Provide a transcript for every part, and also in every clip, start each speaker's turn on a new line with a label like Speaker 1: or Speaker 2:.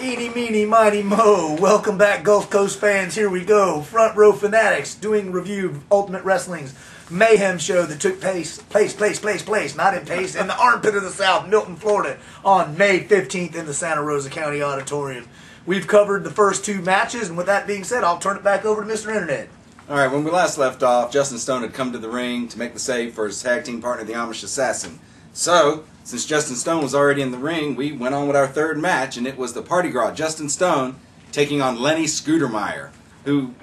Speaker 1: Eeny, meeny, miny, mo. Welcome back, Gulf Coast fans. Here we go. Front Row Fanatics doing review of Ultimate Wrestling's Mayhem show that took place, not in pace, in the armpit of the South, Milton, Florida, on May 15th in the Santa Rosa County Auditorium. We've covered the first two matches, and with that being said, I'll turn it back over to Mr. Internet.
Speaker 2: All right, when we last left off, Justin Stone had come to the ring to make the save for his tag team partner, the Amish Assassin. So, since Justin Stone was already in the ring, we went on with our third match, and it was the Party Gras, Justin Stone, taking on Lenny Scootermeyer, who,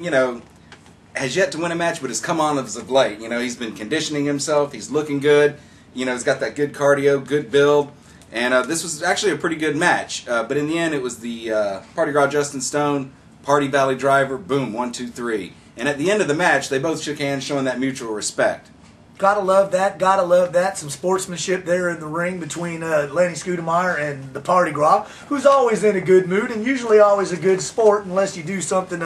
Speaker 2: has yet to win a match, but has come on as of late. He's been conditioning himself, he's looking good, he's got that good cardio, good build, and this was actually a pretty good match. But in the end, it was the Party Gras, Justin Stone, Party Valley Driver, boom, 1, 2, 3. And at the end of the match, they both shook hands, showing that mutual respect.
Speaker 1: Gotta love that, gotta love that. Some sportsmanship there in the ring between Lenny Scootermeyer and the Party Gras, who's always in a good mood and usually always a good sport unless you do something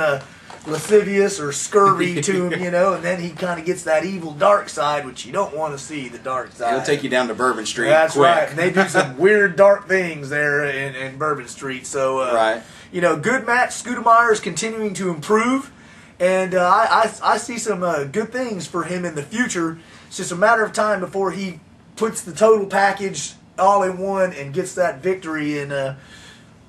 Speaker 1: lascivious or scurvy to him, and then he kind of gets that evil dark side, which you don't want to see, the dark side.
Speaker 2: He'll take you down to Bourbon Street.
Speaker 1: That's
Speaker 2: quick.
Speaker 1: right. And they do some weird dark things there in Bourbon Street. So,
Speaker 2: right.
Speaker 1: Good match. Scootermeyer is continuing to improve. And I see some good things for him in the future. It's just a matter of time before he puts the total package all in one and gets that victory and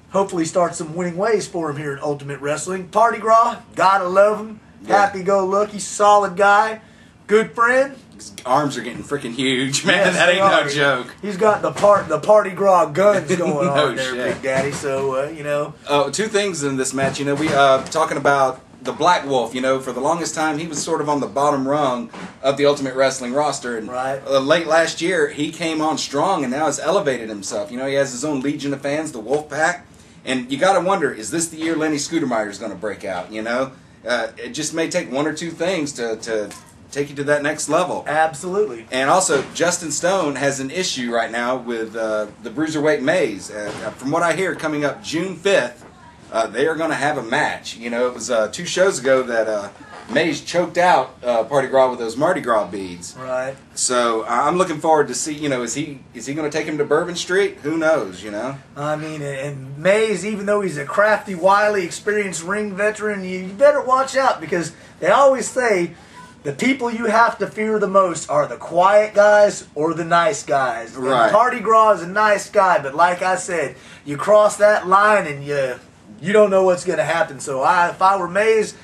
Speaker 1: hopefully starts some winning ways for him here in Ultimate Wrestling. Party Gras, gotta love him.
Speaker 2: Yeah.
Speaker 1: Happy-go-lucky, solid guy, good friend.
Speaker 2: His arms are getting freaking huge, man.
Speaker 1: Yes,
Speaker 2: that ain't no joke.
Speaker 1: He's got the Party Gras guns going
Speaker 2: No
Speaker 1: on there,
Speaker 2: shit.
Speaker 1: Big Daddy. So,
Speaker 2: two things in this match. We talking about the Black Wolf. For the longest time, he was sort of on the bottom rung of the Ultimate Wrestling roster. And
Speaker 1: right.
Speaker 2: Late last year, he came on strong and now has elevated himself. He has his own legion of fans, the Wolf Pack. And you got to wonder, is this the year Lenny Scootermeyer is going to break out? It just may take one or two things to take you to that next level.
Speaker 1: Absolutely.
Speaker 2: And also, Justin Stone has an issue right now with the Bruiserweight Maze. From what I hear, coming up June 5th, they are going to have a match. It was 2 shows ago that Maze choked out Party Gras with those Mardi Gras beads.
Speaker 1: Right.
Speaker 2: So I'm looking forward to see. Is he going to take him to Bourbon Street? Who knows?
Speaker 1: I mean, and Maze, even though he's a crafty, wily, experienced ring veteran, you better watch out because they always say the people you have to fear the most are the quiet guys or the nice guys.
Speaker 2: Right.
Speaker 1: And Party Gras is a nice guy, but like I said, you cross that line and you don't know what's going to happen. So if I were Maze,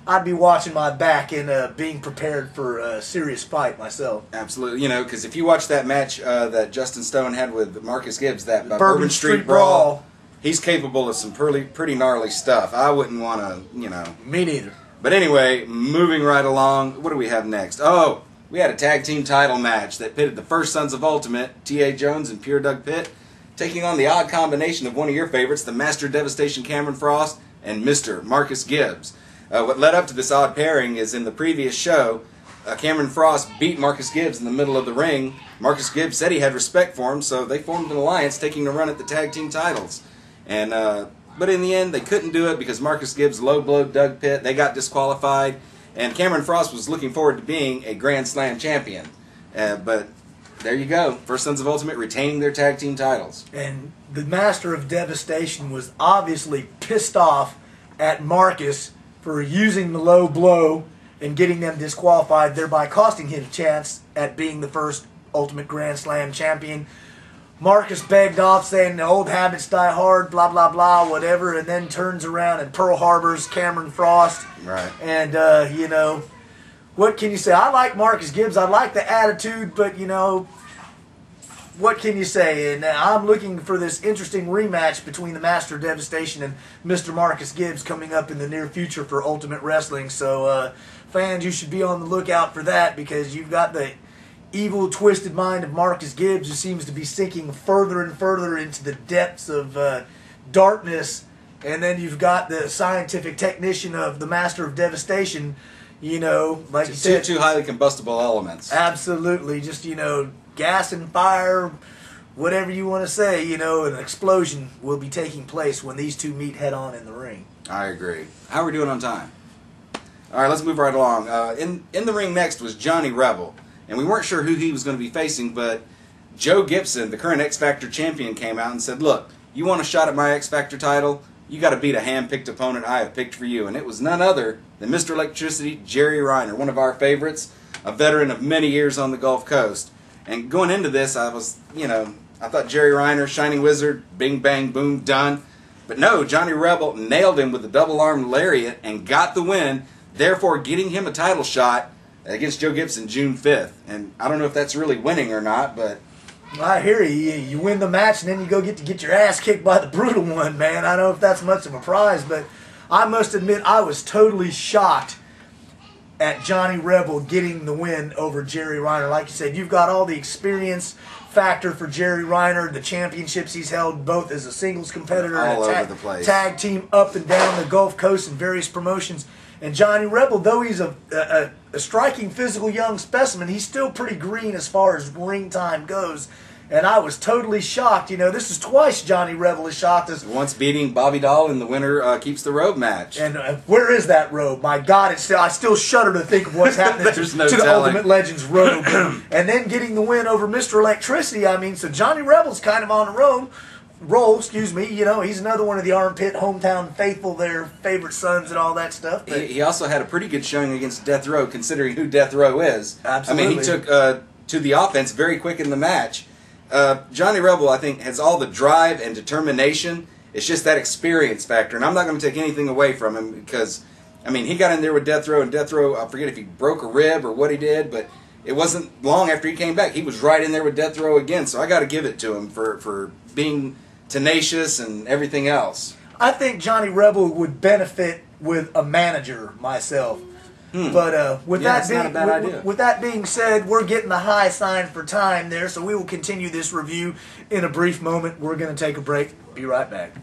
Speaker 1: I'd be watching my back and being prepared for a serious fight myself.
Speaker 2: Absolutely, because if you watch that match that Justin Stone had with Marcus Gibbs, that
Speaker 1: Bourbon Street Brawl,
Speaker 2: he's capable of some pretty gnarly stuff. I wouldn't want to,
Speaker 1: Me neither.
Speaker 2: But anyway, moving right along, what do we have next? Oh, we had a tag team title match that pitted the First Sons of Ultimate, T.A. Jones and Pure Doug Pitt, taking on the odd combination of one of your favorites, the Master of Devastation Cameron Frost and Mr. Marcus Gibbs. What led up to this odd pairing is in the previous show, Cameron Frost beat Marcus Gibbs in the middle of the ring. Marcus Gibbs said he had respect for him, so they formed an alliance taking a run at the tag team titles. And but in the end, they couldn't do it because Marcus Gibbs low-blowed Doug Pitt. They got disqualified, and Cameron Frost was looking forward to being a Grand Slam champion. But there you go. First Sons of Ultimate retaining their tag team titles.
Speaker 1: And the Master of Devastation was obviously pissed off at Marcus for using the low blow and getting them disqualified, thereby costing him a chance at being the first Ultimate Grand Slam champion. Marcus begged off, saying the old habits die hard, blah, blah, blah, whatever, and then turns around and Pearl Harbors Cameron Frost.
Speaker 2: Right.
Speaker 1: And, what can you say? I like Marcus Gibbs. I like the attitude, but, what can you say? And I'm looking for this interesting rematch between the Master of Devastation and Mr. Marcus Gibbs coming up in the near future for Ultimate Wrestling. So, fans, you should be on the lookout for that because you've got the evil, twisted mind of Marcus Gibbs who seems to be sinking further and further into the depths of darkness. And then you've got the scientific technician of the Master of Devastation, like you said.
Speaker 2: Two highly combustible elements.
Speaker 1: Absolutely. Just, gas and fire, whatever you want to say, an explosion will be taking place when these two meet head on in the ring.
Speaker 2: I agree. How are we doing on time? All right, let's move right along. In the ring next was Johnny Rebel, and we weren't sure who he was going to be facing, but Joe Gibson, the current X Factor champion, came out and said, look, you want a shot at my X Factor title? You got to beat a hand-picked opponent I have picked for you. And it was none other than Mr. Electricity, Jerry Reiner, one of our favorites, a veteran of many years on the Gulf Coast. And going into this, I was, I thought Jerry Reiner, Shining Wizard, bing, bang, boom, done. But no, Johnny Rebel nailed him with the double-armed lariat and got the win, therefore getting him a title shot against Joe Gibson June 5th. And I don't know if that's really winning or not, but...
Speaker 1: I hear you. You win the match and then you go get your ass kicked by the brutal one, man. I don't know if that's much of a prize, but I must admit I was totally shocked at Johnny Rebel getting the win over Jerry Reiner. Like you said, you've got all the experience factor for Jerry Reiner, the championships he's held both as a singles competitor
Speaker 2: all
Speaker 1: and
Speaker 2: over the place.
Speaker 1: Tag team up and down the Gulf Coast in various promotions. And Johnny Rebel, though he's a striking physical young specimen, he's still pretty green as far as ring time goes. And I was totally shocked. This is twice Johnny Rebel is shocked us.
Speaker 2: Once beating Bobby Dahl in the winner keeps the robe match.
Speaker 1: And where is that robe? My God, I still shudder to think of what's happening to the Ultimate Legends robe. And then getting the win over Mr. Electricity. So Johnny Rebel's kind of on a roll, he's another one of the armpit hometown faithful, their favorite sons and all that stuff. But
Speaker 2: he also had a pretty good showing against Death Row, considering who Death Row is.
Speaker 1: Absolutely.
Speaker 2: He took to the offense very quick in the match. Johnny Rebel, I think, has all the drive and determination. It's just that experience factor, and I'm not going to take anything away from him because, he got in there with Death Row, and Death Row, I forget if he broke a rib or what he did, but it wasn't long after he came back. He was right in there with Death Row again, so I got to give it to him for being tenacious and everything else.
Speaker 1: I think Johnny Rebel would benefit with a manager myself. But with that being said, we're getting the high sign for time there, so we will continue this review in a brief moment. We're going to take a break. Be right back.